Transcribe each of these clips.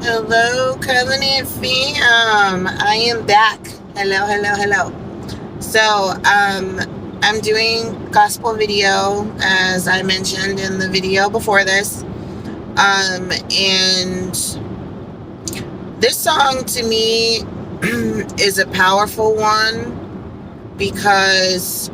Hello, Covenant fam. I am back. Hello, hello, hello. I'm doing gospel video as I mentioned in the video before this. And this song to me is a powerful one because,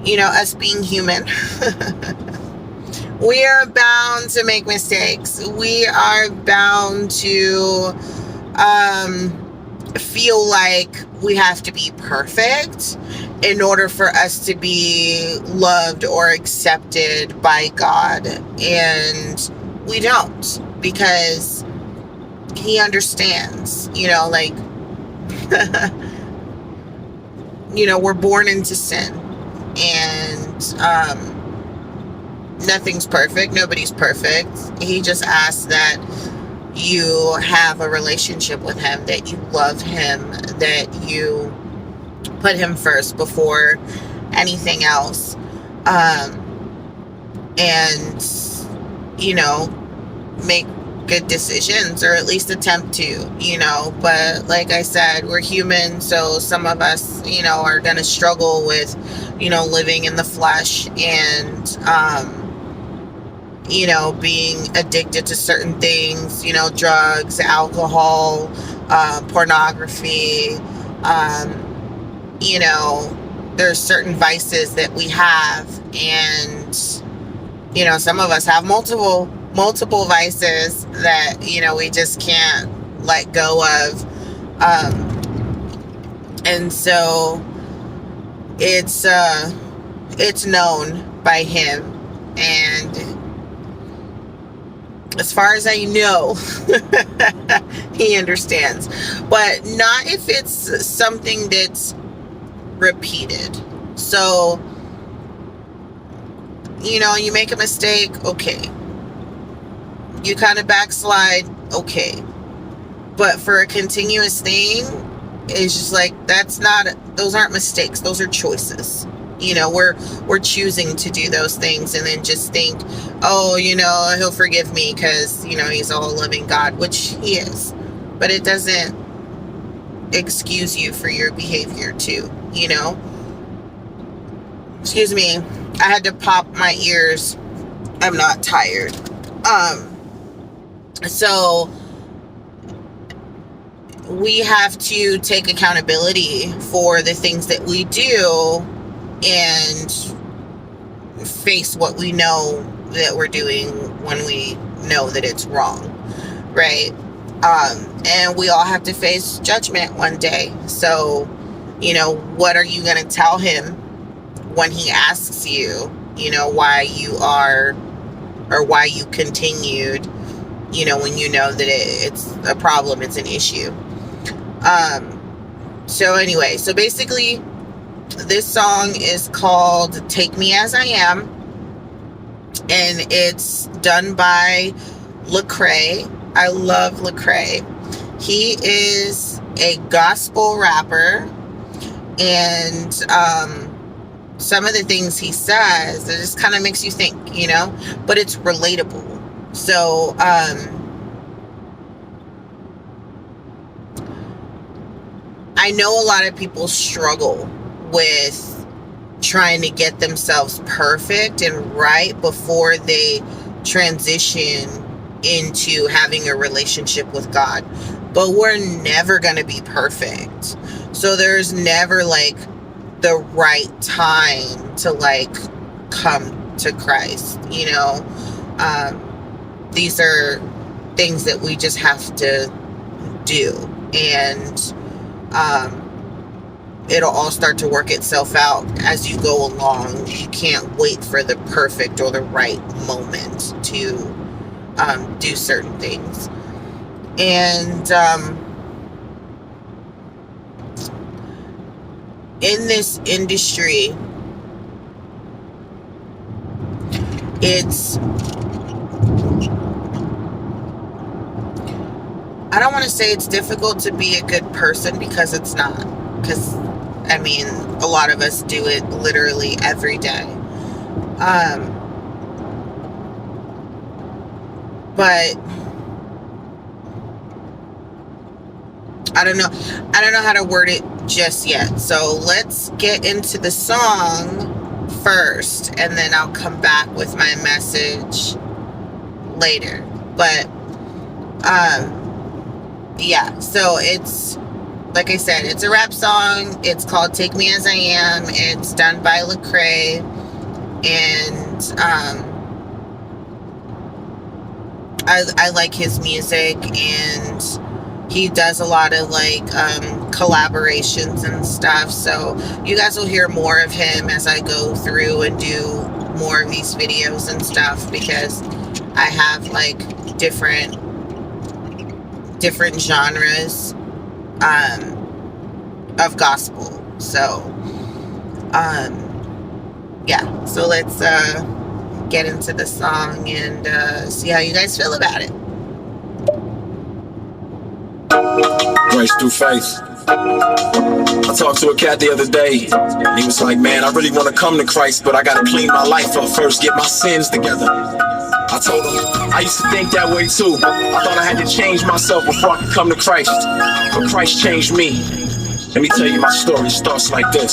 us being human. We are bound to make mistakes. We are bound to feel like we have to be perfect in order for us to be loved or accepted by God. And we don't, because He understands, we're born into sin. And nothing's perfect. Nobody's perfect. He just asks that you have a relationship with Him, that you love Him, that you put Him first before anything else. And, make good decisions, or at least attempt to, but like I said, we're human. So some of us, are going to struggle with, living in the flesh and, being addicted to certain things, drugs, alcohol, pornography. There's certain vices that we have, and, some of us have multiple vices that, we just can't let go of. And so it's known by Him, and as far as I know, He understands, but not if it's something that's repeated. So, you make a mistake, okay. You kind of backslide, okay. But for a continuous thing, it's just like, those aren't mistakes, those are choices. We're choosing to do those things and then just think, oh, He'll forgive me because, He's a loving God, which He is. But it doesn't excuse you for your behavior too, Excuse me, I had to pop my ears. I'm not tired. So we have to take accountability for the things that we do and face what we know that we're doing when we know that it's wrong, right? And we all have to face judgment one day. So, what are you going to tell Him when He asks you, why you are, or why you continued, when you know that it's a problem, it's an issue. So basically, this song is called Take Me As I Am, and it's done by Lecrae. I love Lecrae. He is a gospel rapper, and some of the things he says, it just kind of makes you think, but it's relatable. So I know a lot of people struggle with trying to get themselves perfect and right before they transition into having a relationship with God. But we're never going to be perfect. So there's never the right time to come to Christ, these are things that we just have to do, and it'll all start to work itself out as you go along. You can't wait for the perfect or the right moment to do certain things. And in this industry, I don't want to say it's difficult to be a good person, because it's not. Because, a lot of us do it literally every day. but I don't know how to word it just yet. So let's get into the song first, and then I'll come back with my message later. But yeah, so it's, like I said, it's a rap song. It's called Take Me As I Am. It's done by Lecrae, and I like his music, and he does a lot of like collaborations and stuff. So you guys will hear more of him as I go through and do more of these videos and stuff, because I have like different genres of gospel. So yeah, so let's get into the song and see how you guys feel about it. Grace through faith. I talked to a cat the other day, and he was like, man, I really want to come to Christ, but I gotta clean my life up first, get my sins together. I told him, I used to think that way too. I thought I had to change myself before I could come to Christ, but Christ changed me. Let me tell you my story, starts like this.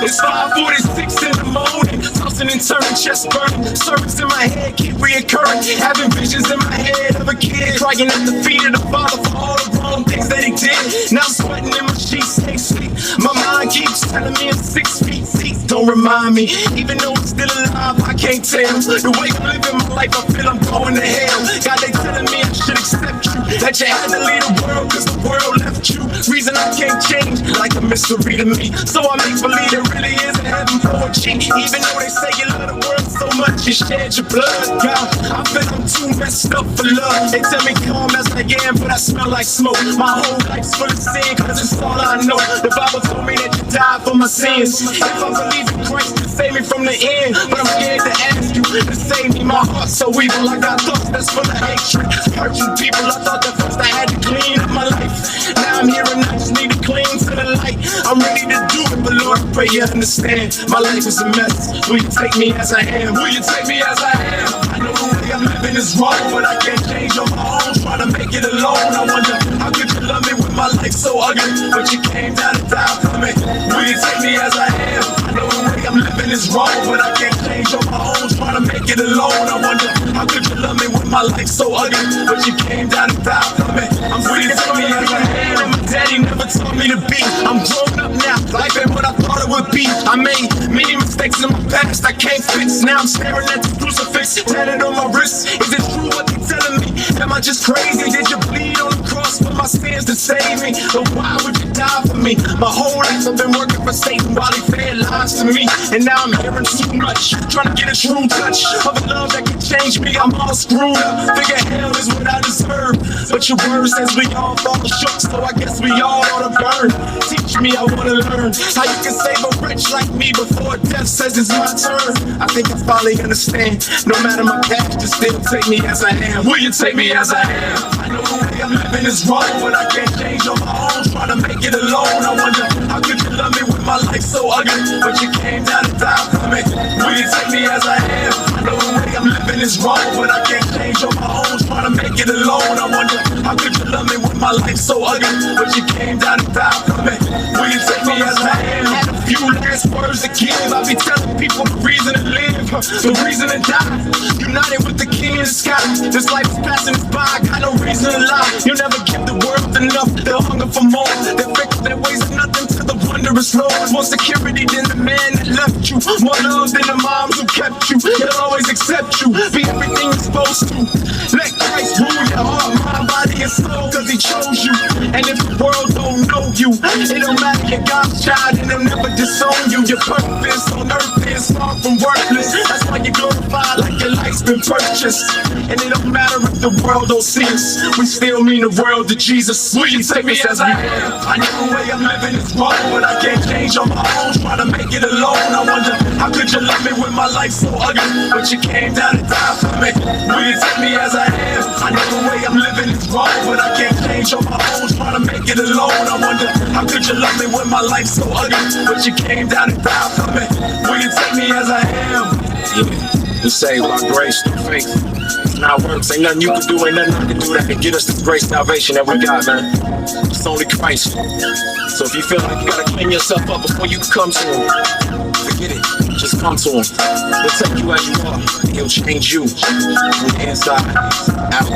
It's 5:46 in the morning, tossing and turning, chest burning, sermons in my head keep reoccurring, having visions in my head of a kid crying at the feet of the Father for all the wrong things that he did. Now I'm sweating in my sheets, can't sleep. My mind keeps telling me I'm 6 feet deep. Don't remind me, even though I'm still alive, I can't tell. The way I'm living my life, I feel I'm going to hell. God, they telling me I should accept you, that you had to leave the world cause the world left you. Reason I can't change, like a mystery to me. So I make believe there really is a heaven for a cheat. Even though they say you love the world so much, you shed your blood. God, I feel I'm too messed up for love. They tell me calm as I am, but I smell like smoke. My whole life's full of sin, cause it's all I know. The Bible told me that you died for my sins. If I believe in Christ to save me from the end, but I'm scared to ask you to save me. My heart's so evil, I got thoughts that's full of hatred. Hurting people, I thought that first I had to clean up my life. Now I'm here and I just need to clean to the light. I'm ready to do it, but Lord, I pray you understand. My life is a mess. Will you take me as I am? Will you take me as I am? I know the way I'm living is wrong, but I can't change on my own. Trying to make it alone. I wonder, how could you love me with my life so ugly? But you came down to die for me. Will you take me as I am? I know the way I'm living is wrong, but I can't change on my own. Trying to make it alone. I wonder, how could you love me with my life so ugly? But you came down to die for me. Will you take me as I am? My daddy never taught me to be. I'm grown up now, life ain't what I thought it would be. I made many mistakes in my past I can't fix. Now I'm staring at the crucifix, tatted on my wrist. Is it true what they telling me? Am I just crazy? Did you bleed on the cross for my sins to save me? But why would you die for me? My whole life I've been working for Satan while he fed lies to me. And now I'm hearing too much, trying to get a true touch of a love that can change me. I'm all screwed up, figure hell is what I deserve. But your word says we all fall short, so I guess we all ought to burn. Teach me, I wanna learn how you can save a wretch like me before death says it's my turn. I think I finally understand. No matter my past, just still take me as I am. Will you take me as I am? I know the way I'm living is wrong, but I can't change on my own. Trying to make it alone. I wonder, how could you love me with my life so ugly? But you came down to die for me. Will you take me as I am? I know the way I'm living is wrong, but I can't change on my own. Trying to make it alone. I wonder, how could you love me with my life so ugly? But you came down to die for me. Will you take me as I am? Had a few last words to give. I'll be telling people the reason to live, the reason to die. United with the King in the sky. This life is passing us by. Got no reason to lie. You'll never give the world enough. They'll hunger for more. They'll fix their ways of nothing to the wondrous Lord. More security than the man that left you. More love than the moms who kept you. He'll always accept you. Be everything you're supposed to. Let Christ rule your heart, mind, body, and soul. Cause he chose you. And if the world don't know you, it don't matter, you're God's child and they'll never disown you. Your purpose on earth is far from worthless. That's why you glorify like your life's been purchased. And it don't matter if the world don't see us, we still mean the world to Jesus. Will you take me as I am? I know the way I'm living is wrong, but I can't change on my own. Try to make it alone. I wonder, how could you love me with my life so ugly? But you came down to die for me. Will you take me as I am? I know the way I'm living is wrong, but I can't change on my own. Try to make it alone. I wonder, how could you love me with my life so ugly? But you came down to die for me. Will you take me as I am? Yeah. We saved by grace through faith. Not works, ain't nothing you can do, ain't nothing I can do that can get us this great salvation that we got, man. It's only Christ. So if you feel like you gotta clean yourself up before you come to him, forget it. Just come to him. He'll take you as you are. He'll change you from the inside out.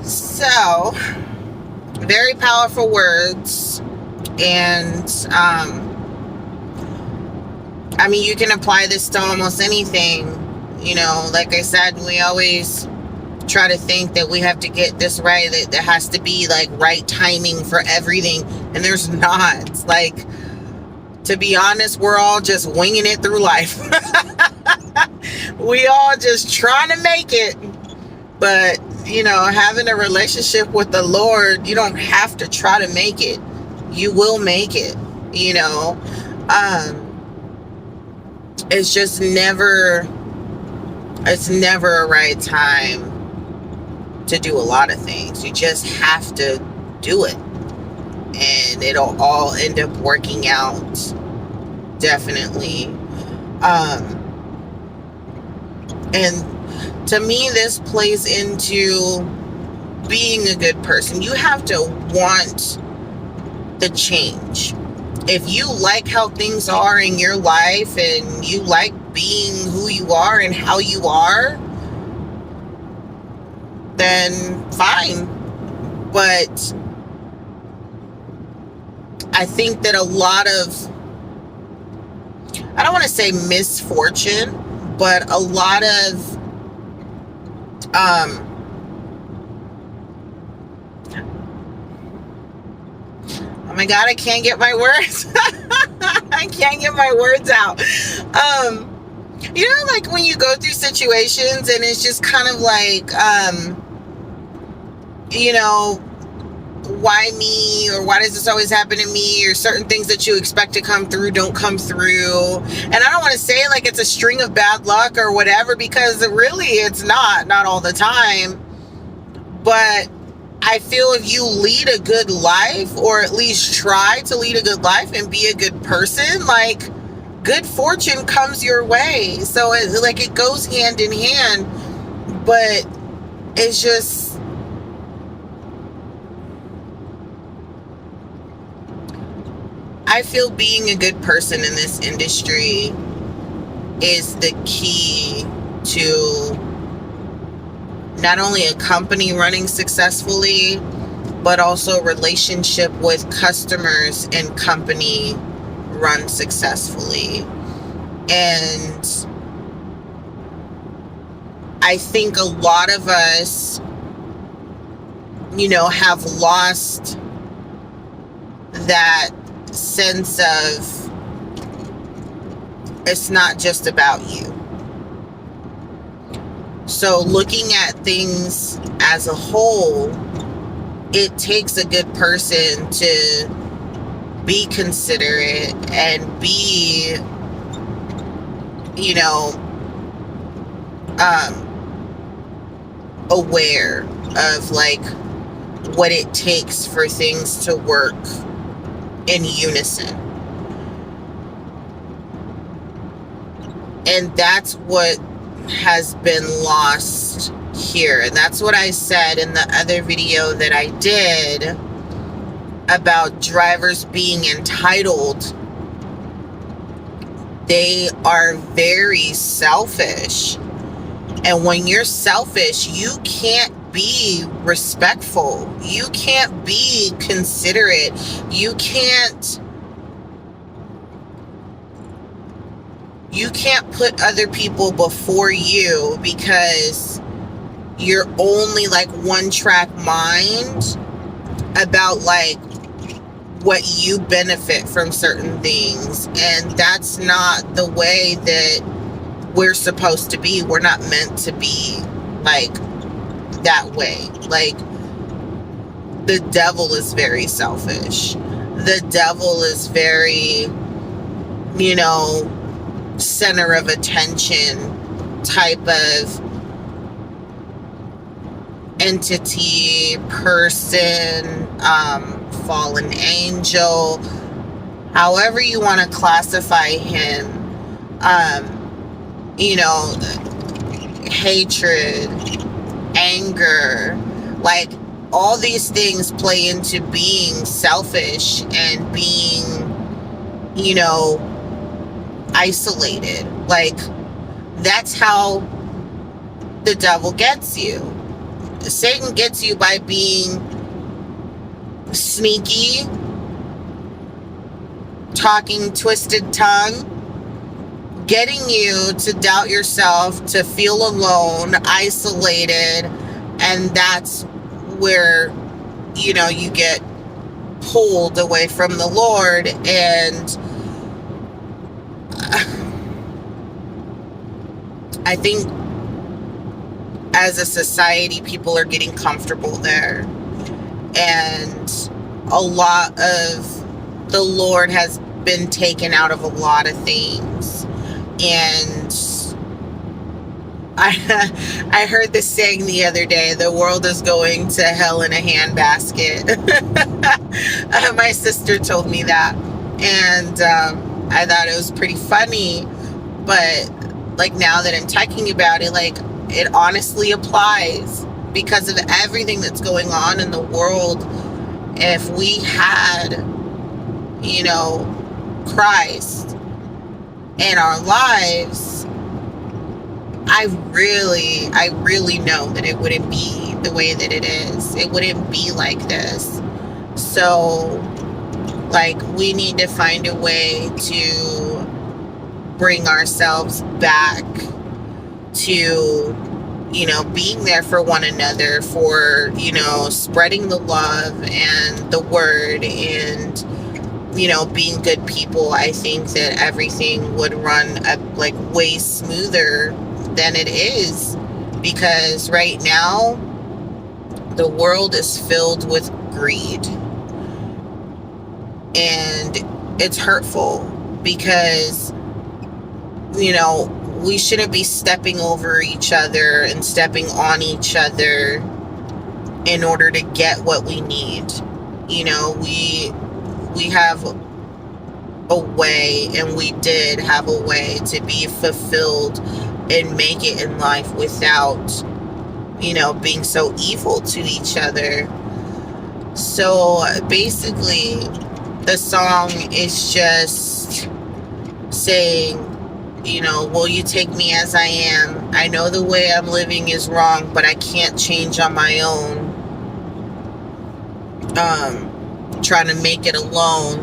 So, very powerful words, and I mean, you can apply this to almost anything. You know, like I said, we always try to think that we have to get this right, that there has to be like right timing for everything, and there's not. Like, to be honest, we're all just winging it through life. We all just trying to make it. But, you know, having a relationship with the Lord, you don't have to try to make it. You will make it, you know. It's just never a right time to do a lot of things. You just have to do it. And it'll all end up working out. Definitely. And to me, this plays into being a good person. You have to want the change. If you like how things are in your life and you like being who you are and how you are, then fine. But I think that a lot of, I don't want to say misfortune, but a lot of oh my God, I can't get my words. I can't get my words out. You know, like when you go through situations and it's just kind of like, you know, why me, or why does this always happen to me, or certain things that you expect to come through don't come through. And I don't want to say like it's a string of bad luck or whatever, because really it's not all the time. But I feel if you lead a good life, or at least try to lead a good life and be a good person, like good fortune comes your way. So it goes hand in hand. But it's just, I feel being a good person in this industry is the key to not only a company running successfully, but also relationship with customers and company run successfully. And I think a lot of us, you know, have lost that sense of it's not just about you. So looking at things as a whole, it takes a good person to be considerate and be, you know, aware of like what it takes for things to work in unison. And that's what has been lost here. And that's what I said in the other video that I did about drivers being entitled. They are very selfish. And when you're selfish, you can't be respectful. You can't be considerate. You can't put other people before you, because you're only like one track mind about like what you benefit from certain things, and that's not the way that we're supposed to be. We're not meant to be like that way. Like, the devil is very selfish. The devil is very, center of attention type of entity, person, fallen angel, however you want to classify him. Hatred, anger, like, all these things play into being selfish and being, isolated. Like, that's how the devil gets you. Satan gets you by being sneaky, talking twisted tongue, getting you to doubt yourself, to feel alone, isolated, and that's where, you get pulled away from the Lord. And I think as a society, people are getting comfortable there, and a lot of the Lord has been taken out of a lot of things. And I heard this saying the other day: the world is going to hell in a handbasket. My sister told me that, and I thought it was pretty funny. But like, now that I'm talking about it, like, it honestly applies, because of everything that's going on in the world. If we had, Christ in our lives, I really know that it wouldn't be the way that it is. It wouldn't be like this. So, like, we need to find a way to bring ourselves back to, being there for one another, for, spreading the love and the word, and, being good people. I think that everything would run like way smoother than it is, because right now the world is filled with greed, and it's hurtful, because we shouldn't be stepping over each other and stepping on each other in order to get what we need. We have a way, and we did have a way to be fulfilled and make it in life without, being so evil to each other. So basically, the song is just saying, will you take me as I am? I know the way I'm living is wrong, but I can't change on my own. Trying to make it alone.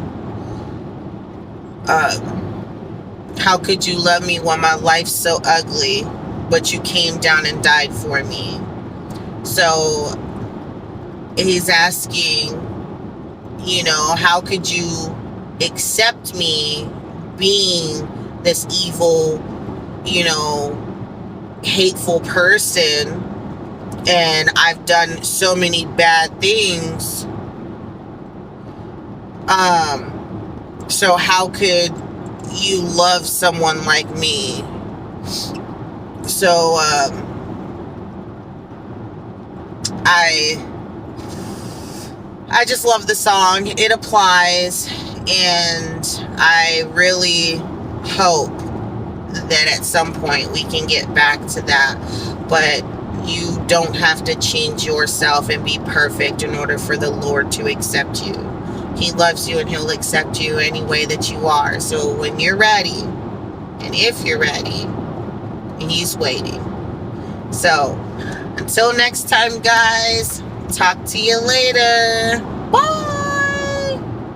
How could you love me when my life's so ugly, but you came down and died for me? So he's asking, how could you accept me being this evil, hateful person, and I've done so many bad things. So how could you love someone like me? So I just love the song. It applies, and I really hope that at some point we can get back to that. But you don't have to change yourself and be perfect in order for the Lord to accept you. He loves you, and He'll accept you any way that you are. So when you're ready, and if you're ready, He's waiting. So until next time, guys, talk to you later.